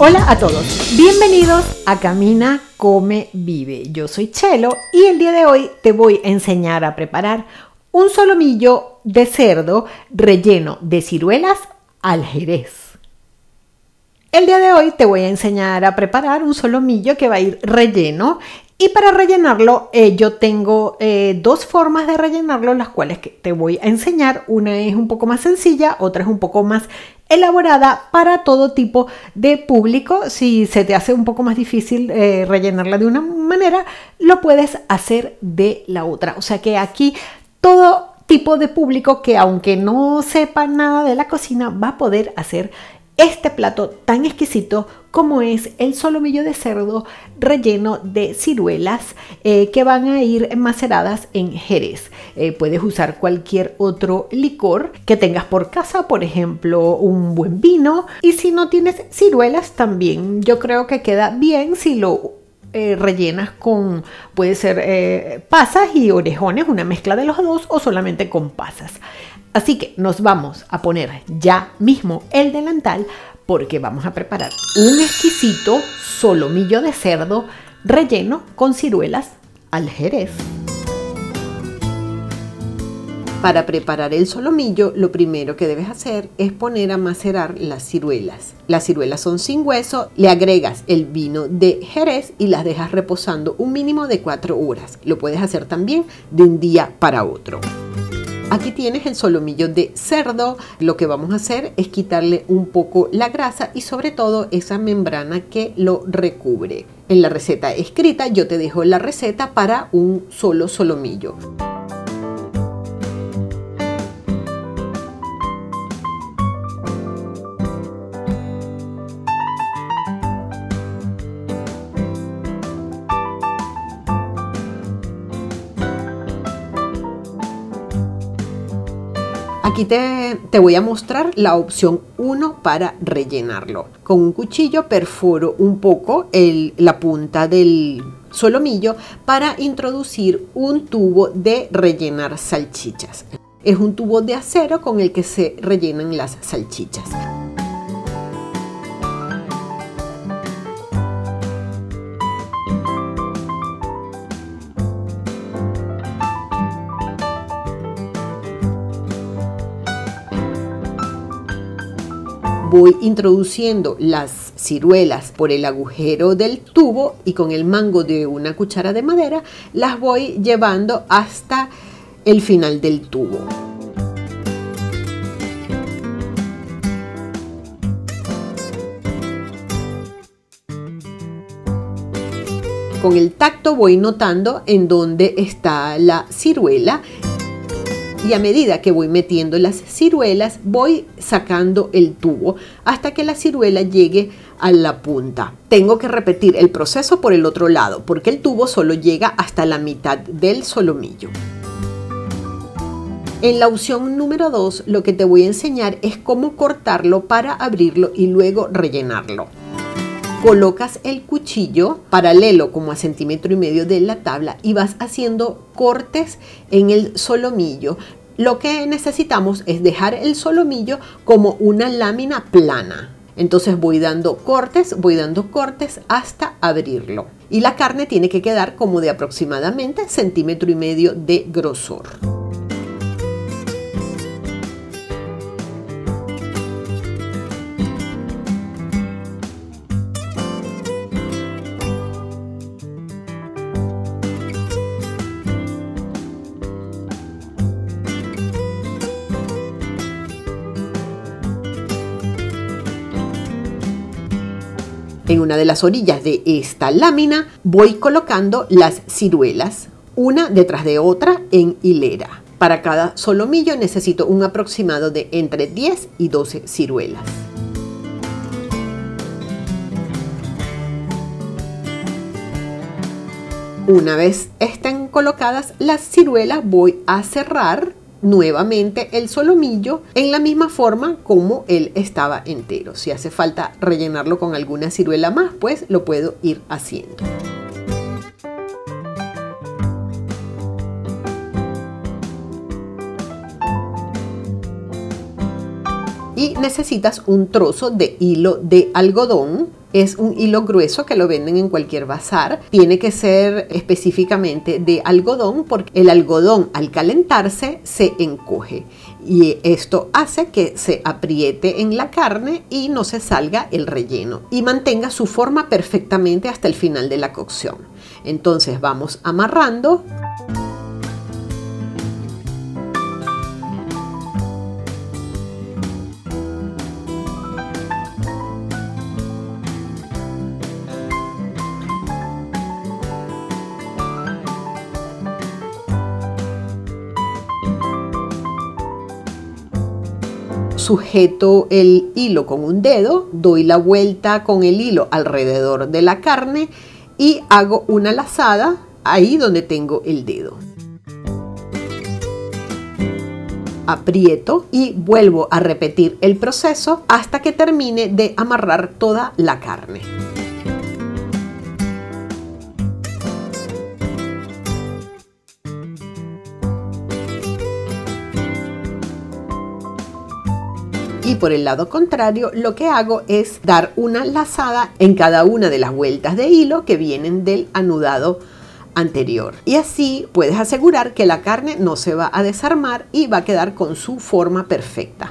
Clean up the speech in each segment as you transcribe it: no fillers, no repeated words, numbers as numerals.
Hola a todos, bienvenidos a Camina, Come, Vive. Yo soy Chelo y el día de hoy te voy a enseñar a preparar un solomillo de cerdo relleno de ciruelas al Jerez. El día de hoy te voy a enseñar a preparar un solomillo que va a ir relleno. Y para rellenarlo, yo tengo dos formas de rellenarlo, las cuales te voy a enseñar. Una es un poco más sencilla, otra es un poco más elaborada para todo tipo de público. Si se te hace un poco más difícil rellenarla de una manera, lo puedes hacer de la otra. O sea que aquí todo tipo de público que aunque no sepa nada de la cocina va a poder hacer este plato tan exquisito como es el solomillo de cerdo relleno de ciruelas que van a ir maceradas en Jerez. Puedes usar cualquier otro licor que tengas por casa, por ejemplo un buen vino, y si no tienes ciruelas también yo creo que queda bien si lo rellenas con, puede ser pasas y orejones, una mezcla de los dos o solamente con pasas. Así que nos vamos a poner ya mismo el delantal porque vamos a preparar un exquisito solomillo de cerdo relleno con ciruelas al Jerez. Para preparar el solomillo, lo primero que debes hacer es poner a macerar las ciruelas. Las ciruelas son sin hueso, le agregas el vino de Jerez y las dejas reposando un mínimo de 4 horas. Lo puedes hacer también de un día para otro. Aquí tienes el solomillo de cerdo. Lo que vamos a hacer es quitarle un poco la grasa y sobre todo esa membrana que lo recubre. En la receta escrita yo te dejo la receta para un solo solomillo. Aquí te voy a mostrar la opción 1 para rellenarlo. Con un cuchillo perforo un poco la punta del solomillo para introducir un tubo de rellenar salchichas. Es un tubo de acero con el que se rellenan las salchichas. Voy introduciendo las ciruelas por el agujero del tubo y con el mango de una cuchara de madera las voy llevando hasta el final del tubo. Con el tacto voy notando en dónde está la ciruela. Y a medida que voy metiendo las ciruelas, voy sacando el tubo hasta que la ciruela llegue a la punta. Tengo que repetir el proceso por el otro lado, porque el tubo solo llega hasta la mitad del solomillo. En la opción número 2, lo que te voy a enseñar es cómo cortarlo para abrirlo y luego rellenarlo. Colocas el cuchillo paralelo como a 1,5 centímetros de la tabla y vas haciendo cortes en el solomillo. Lo que necesitamos es dejar el solomillo como una lámina plana. Entonces voy dando cortes hasta abrirlo. Y la carne tiene que quedar como de aproximadamente 1,5 centímetros de grosor. En una de las orillas de esta lámina voy colocando las ciruelas, una detrás de otra en hilera. Para cada solomillo necesito un aproximado de entre 10 y 12 ciruelas. Una vez estén colocadas las ciruelas, voy a cerrar nuevamente el solomillo en la misma forma como él estaba entero. Si hace falta rellenarlo con alguna ciruela más, pues lo puedo ir haciendo. y necesitas un trozo de hilo de algodón. Es un hilo grueso que lo venden en cualquier bazar. Tiene que ser específicamente de algodón porque el algodón al calentarse se encoge y esto hace que se apriete en la carne y no se salga el relleno y mantenga su forma perfectamente hasta el final de la cocción. Entonces vamos amarrando. Sujeto el hilo con un dedo, doy la vuelta con el hilo alrededor de la carne y hago una lazada ahí donde tengo el dedo. Aprieto y vuelvo a repetir el proceso hasta que termine de amarrar toda la carne. Y por el lado contrario, lo que hago es dar una lazada en cada una de las vueltas de hilo que vienen del anudado anterior. Y así puedes asegurar que la carne no se va a desarmar y va a quedar con su forma perfecta.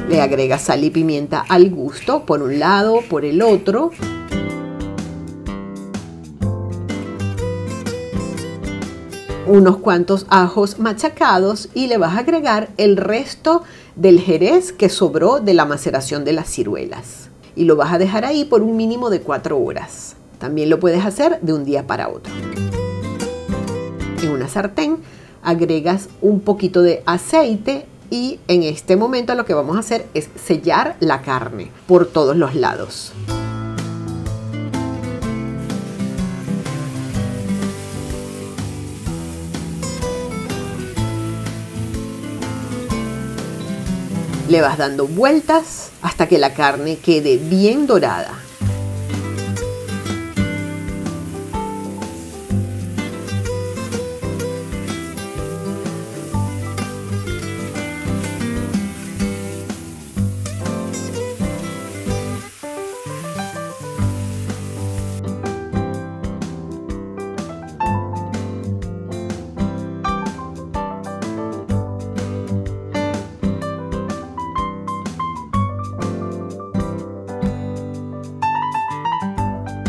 Le agregas sal y pimienta al gusto, por un lado, por el otro. Unos cuantos ajos machacados y le vas a agregar el resto del jerez que sobró de la maceración de las ciruelas. Y lo vas a dejar ahí por un mínimo de 4 horas. También lo puedes hacer de un día para otro. En una sartén agregas un poquito de aceite. Y en este momento lo que vamos a hacer es sellar la carne por todos los lados. Le vas dando vueltas hasta que la carne quede bien dorada.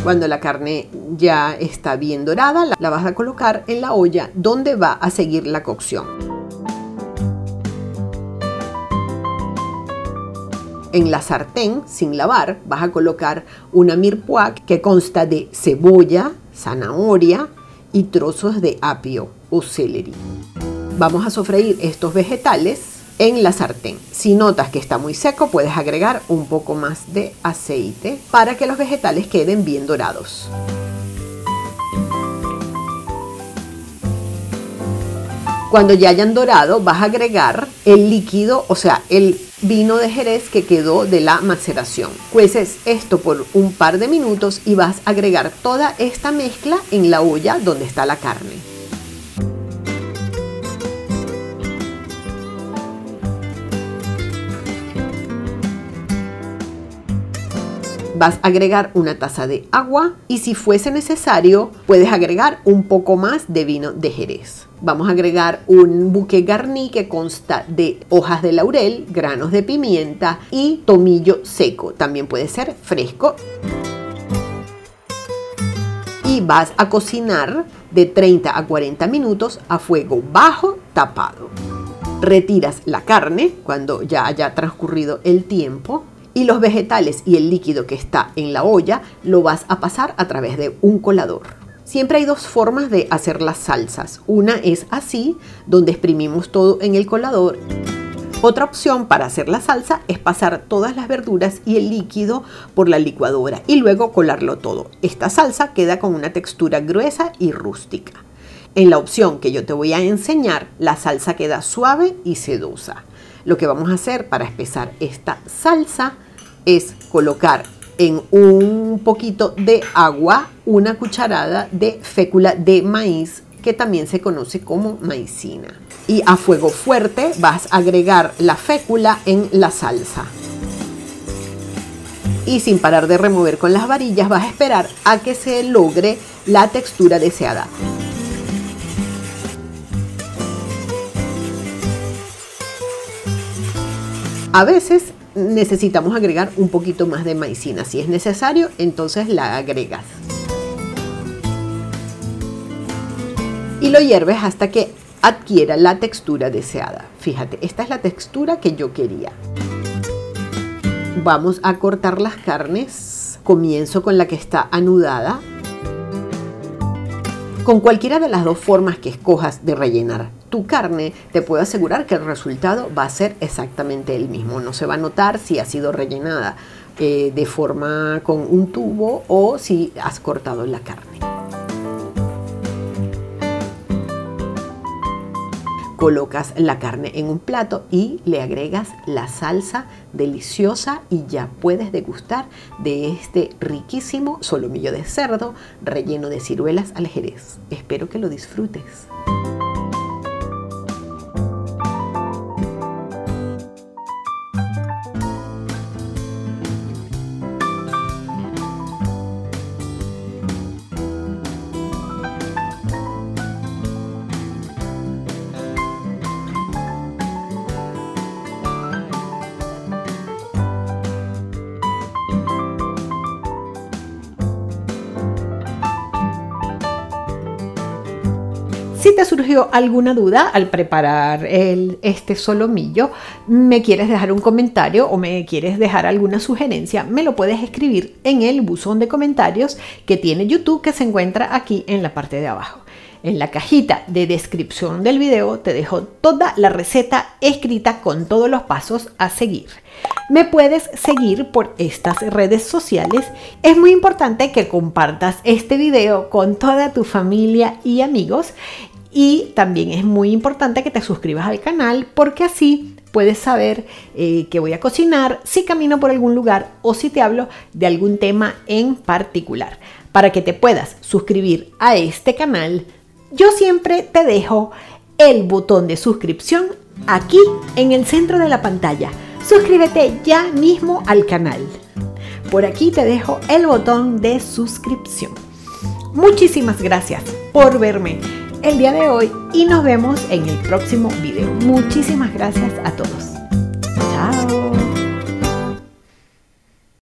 Cuando la carne ya está bien dorada, la vas a colocar en la olla donde va a seguir la cocción. En la sartén, sin lavar, vas a colocar una mirepoix que consta de cebolla, zanahoria y trozos de apio o celery. Vamos a sofreír estos vegetales en la sartén. Si notas que está muy seco, puedes agregar un poco más de aceite para que los vegetales queden bien dorados. Cuando ya hayan dorado, vas a agregar el líquido, o sea, el vino de Jerez que quedó de la maceración. Cueces esto por un par de minutos y vas a agregar toda esta mezcla en la olla donde está la carne. Vas a agregar una taza de agua y si fuese necesario puedes agregar un poco más de vino de Jerez. Vamos a agregar un bouquet garni que consta de hojas de laurel, granos de pimienta y tomillo seco. También puede ser fresco. Y vas a cocinar de 30 a 40 minutos a fuego bajo tapado. Retiras la carne cuando ya haya transcurrido el tiempo. Y los vegetales y el líquido que está en la olla lo vas a pasar a través de un colador. Siempre hay dos formas de hacer las salsas. Una es así, donde exprimimos todo en el colador. Otra opción para hacer la salsa es pasar todas las verduras y el líquido por la licuadora y luego colarlo todo. Esta salsa queda con una textura gruesa y rústica. En la opción que yo te voy a enseñar, la salsa queda suave y sedosa. Lo que vamos a hacer para espesar esta salsa es colocar en un poquito de agua una cucharada de fécula de maíz, que también se conoce como maicina. Y a fuego fuerte vas a agregar la fécula en la salsa. Y sin parar de remover con las varillas vas a esperar a que se logre la textura deseada. A veces necesitamos agregar un poquito más de maicina. Si es necesario, entonces la agregas. Y lo hierves hasta que adquiera la textura deseada. Fíjate, esta es la textura que yo quería. Vamos a cortar las carnes. Comienzo con la que está anudada. Con cualquiera de las dos formas que escojas de rellenar tu carne, te puedo asegurar que el resultado va a ser exactamente el mismo. No se va a notar si ha sido rellenada de forma con un tubo o si has cortado la carne. Colocas la carne en un plato y le agregas la salsa deliciosa y ya puedes degustar de este riquísimo solomillo de cerdo relleno de ciruelas al jerez. Espero que lo disfrutes. Si te surgió alguna duda al preparar este solomillo, me quieres dejar un comentario o me quieres dejar alguna sugerencia, me lo puedes escribir en el buzón de comentarios que tiene YouTube, que se encuentra aquí en la parte de abajo. En la cajita de descripción del video te dejo toda la receta escrita con todos los pasos a seguir. Me puedes seguir por estas redes sociales. Es muy importante que compartas este video con toda tu familia y amigos. Y también es muy importante que te suscribas al canal, porque así puedes saber qué voy a cocinar, si camino por algún lugar o si te hablo de algún tema en particular. Para que te puedas suscribir a este canal, yo siempre te dejo el botón de suscripción aquí en el centro de la pantalla. Suscríbete ya mismo al canal. Por aquí te dejo el botón de suscripción. Muchísimas gracias por verme el día de hoy y nos vemos en el próximo video. Muchísimas gracias a todos. Chao.